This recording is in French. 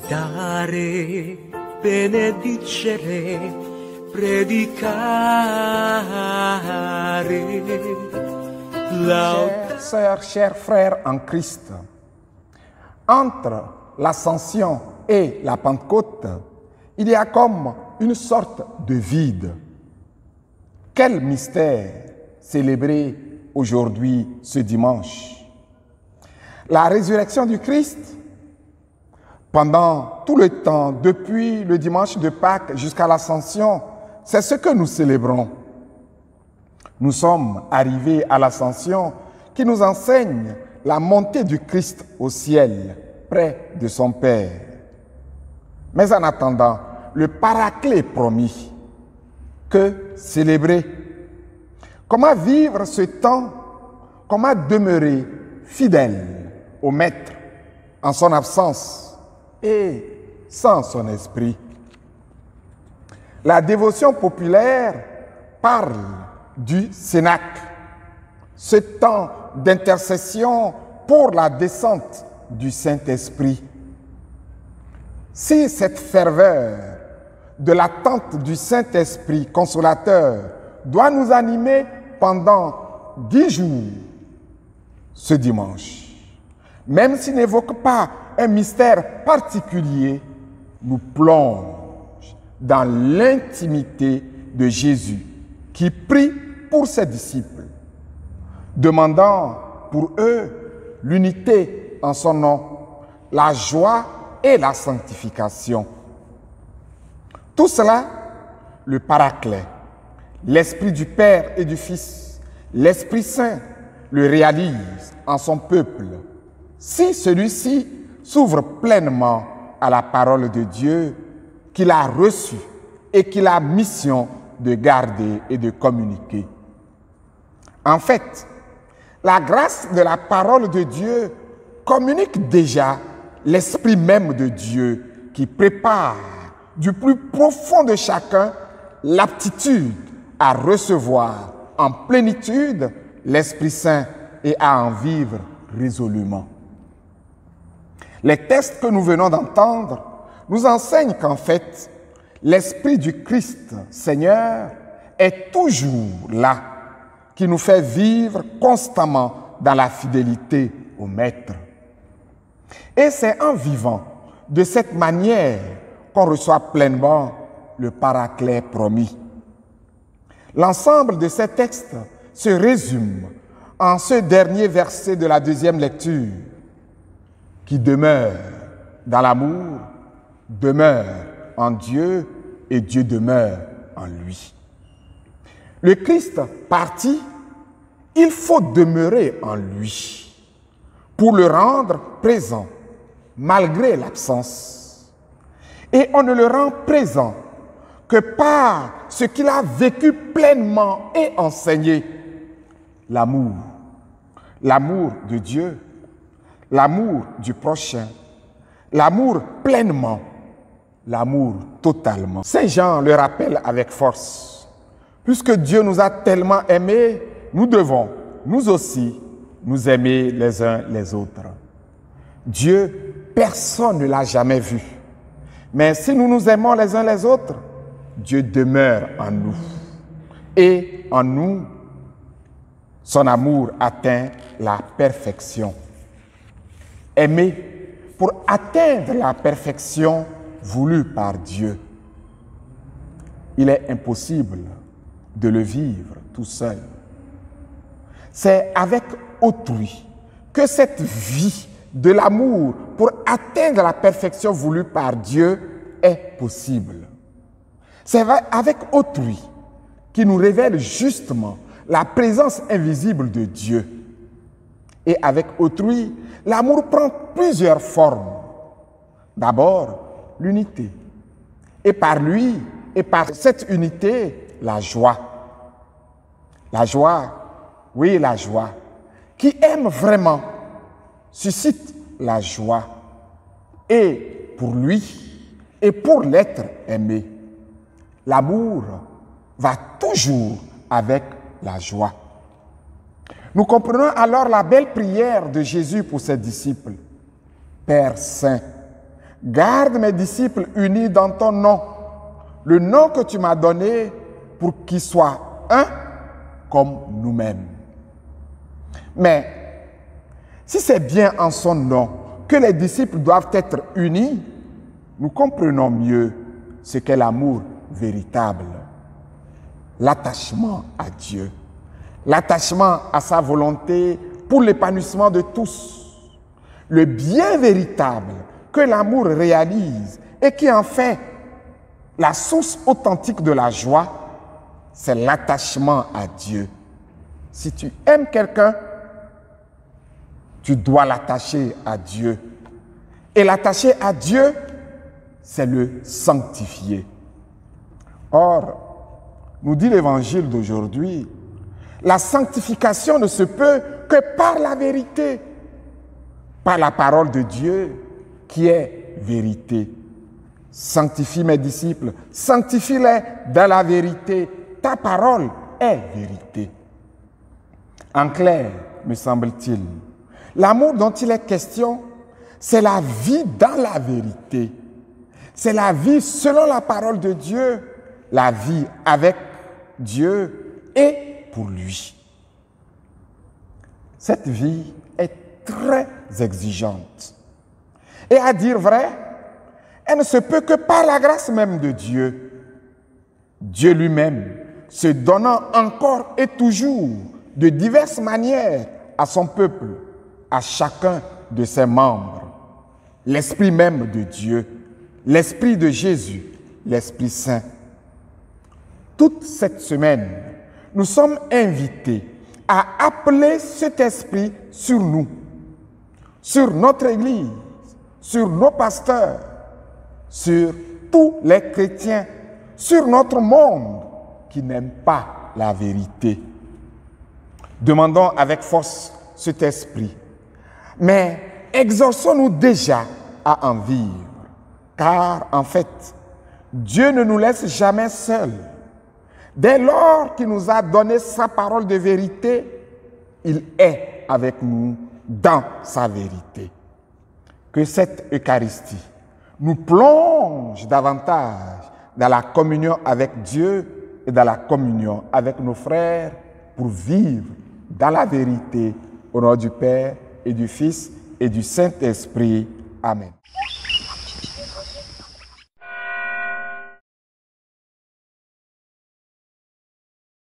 cantare, benedicere, predicare. Chères sœurs, chers frères en Christ, entre l'Ascension et la Pentecôte, il y a comme une sorte de vide. Quel mystère célébrer aujourd'hui, ce dimanche? La résurrection du Christ, pendant tout le temps, depuis le dimanche de Pâques jusqu'à l'Ascension, c'est ce que nous célébrons. Nous sommes arrivés à l'Ascension qui nous enseigne la montée du Christ au ciel, près de son Père. Mais en attendant, le Paraclet promis, que célébrer? Comment vivre ce temps? Comment demeurer fidèle au Maître en son absence et sans son esprit? La dévotion populaire parle du Cénacle, ce temps d'intercession pour la descente du Saint-Esprit. Si cette ferveur de l'attente du Saint-Esprit consolateur doit nous animer pendant 10 jours, ce dimanche, même s'il n'évoque pas un mystère particulier, nous plonge dans l'intimité de Jésus qui prie pour ses disciples, demandant pour eux l'unité en son nom, la joie et la sanctification. Tout cela, le Paraclet, l'Esprit du Père et du Fils, l'Esprit Saint, le réalise en son peuple, si celui-ci s'ouvre pleinement à la parole de Dieu qu'il a reçue et qu'il a mission de garder et de communiquer. En fait, la grâce de la parole de Dieu communique déjà l'Esprit même de Dieu qui prépare du plus profond de chacun l'aptitude à recevoir en plénitude l'Esprit Saint et à en vivre résolument. Les textes que nous venons d'entendre nous enseignent qu'en fait, l'Esprit du Christ Seigneur est toujours là, qui nous fait vivre constamment dans la fidélité au Maître. Et c'est en vivant de cette manière qu'on reçoit pleinement le Paraclet promis. L'ensemble de ces textes se résume en ce dernier verset de la deuxième lecture, qui demeure dans l'amour, demeure en Dieu et Dieu demeure en lui. Le Christ parti, il faut demeurer en lui pour le rendre présent malgré l'absence. Et on ne le rend présent que par ce qu'il a vécu pleinement et enseigné. L'amour. L'amour de Dieu, l'amour du prochain, l'amour pleinement, l'amour totalement. Saint Jean le rappelle avec force. Puisque Dieu nous a tellement aimés, nous devons, nous aussi, nous aimer les uns les autres. Dieu, personne ne l'a jamais vu. Mais si nous nous aimons les uns les autres, Dieu demeure en nous. Et en nous, son amour atteint la perfection. Aimer pour atteindre la perfection voulue par Dieu. Il est impossible de le vivre tout seul. C'est avec autrui que cette vie de l'amour pour atteindre la perfection voulue par Dieu est possible. C'est avec autrui qui nous révèle justement la présence invisible de Dieu. Et avec autrui, l'amour prend plusieurs formes. D'abord, l'unité. Et par lui, et par cette unité, la joie. La joie, oui, la joie. Qui aime vraiment, suscite la joie. Et pour lui, et pour l'être aimé. L'amour va toujours avec la joie. Nous comprenons alors la belle prière de Jésus pour ses disciples. Père Saint, garde mes disciples unis dans ton nom, le nom que tu m'as donné pour qu'ils soient un comme nous-mêmes. Mais si c'est bien en son nom que les disciples doivent être unis, nous comprenons mieux ce qu'est l'amour véritable. L'attachement à Dieu, l'attachement à sa volonté pour l'épanouissement de tous, le bien véritable que l'amour réalise et qui en fait la source authentique de la joie, c'est l'attachement à Dieu. Si tu aimes quelqu'un, tu dois l'attacher à Dieu. Et l'attacher à Dieu, c'est le sanctifier. Or, nous dit l'Évangile d'aujourd'hui, la sanctification ne se peut que par la vérité, par la parole de Dieu qui est vérité. Sanctifie mes disciples, sanctifie-les dans la vérité. Ta parole est vérité. En clair, me semble-t-il, l'amour dont il est question, c'est la vie dans la vérité. C'est la vie selon la parole de Dieu, la vie avec Dieu et pour lui. Cette vie est très exigeante. Et à dire vrai, elle ne se peut que par la grâce même de Dieu. Dieu lui-même se donnant encore et toujours de diverses manières à son peuple, à chacun de ses membres. L'Esprit même de Dieu, l'Esprit de Jésus, l'Esprit Saint. Toute cette semaine, nous sommes invités à appeler cet Esprit sur nous, sur notre Église, sur nos pasteurs, sur tous les chrétiens, sur notre monde qui n'aime pas la vérité. Demandons avec force cet esprit, mais exorçons-nous déjà à en vivre, car en fait, Dieu ne nous laisse jamais seuls. Dès lors qu'il nous a donné sa parole de vérité, il est avec nous dans sa vérité. Que cette Eucharistie nous plonge davantage dans la communion avec Dieu et dans la communion avec nos frères pour vivre dans la vérité au nom du Père et du Fils et du Saint-Esprit. Amen.